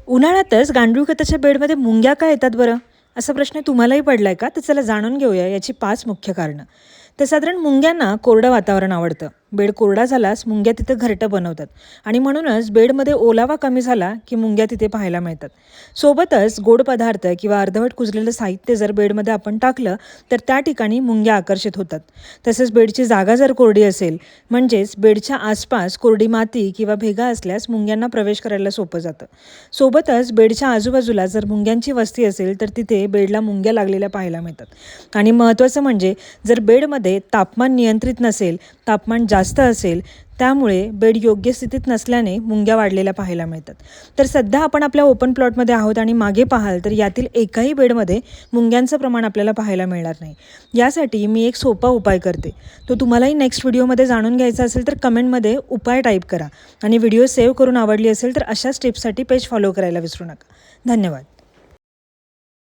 उन्हाळ्यातच गांडूळ खताच्या बेडमध्ये मुंग्या का येतात बरं? असा प्रश्न तुम्हालाही पडलाय का? तर चला जाणून घेऊया याची 5 मुख्य कारणं. तर साधारण मुंग्यांना कोरडं वातावरण आवडतं. बेड कोरडा झाल्यास मुंग्या तिथं घरटं बनवतात आणि म्हणूनच बेडमध्ये ओलावा कमी झाला की मुंग्या तिथे पाहायला मिळतात. सोबतच गोड पदार्थ किंवा अर्धवट कुजलेलं साहित्य जर बेडमध्ये आपण टाकलं तर त्या ठिकाणी मुंग्या आकर्षित होतात. तसेच बेडची जागा जर कोरडी असेल म्हणजेच बेडच्या आसपास कोरडी माती किंवा भेगा असल्यास मुंग्यांना प्रवेश करायला सोपं जातं. सोबतच बेडच्या आजूबाजूला जर मुंग्यांची वस्ती असेल तर तिथे बेडला मुंग्या लागलेल्या पाहायला मिळतात आणि महत्त्वाचं म्हणजे जर बेडमध्ये तापमान नियंत्रित नसेल, तापमान जास्त असेल, त्यामुळे बेड योग्य स्थितीत नसल्याने मुंग्या वाढलेल्या पाहायला मिळतात. तर सध्या आपण आपल्या ओपन प्लॉटमध्ये आहोत आणि मागे पाहाल तर यातील एकाही बेडमध्ये मुंग्यांचं प्रमाण आपल्याला पाहायला मिळणार नाही. यासाठी मी एक सोपा उपाय करते. तो तुम्हालाही नेक्स्ट व्हिडिओमध्ये जाणून घ्यायचा असेल तर कमेंटमध्ये उपाय टाईप करा आणि व्हिडिओ सेव्ह करून आवडली असेल तर अशाच टिप्ससाठी पेज फॉलो करायला विसरू नका. धन्यवाद.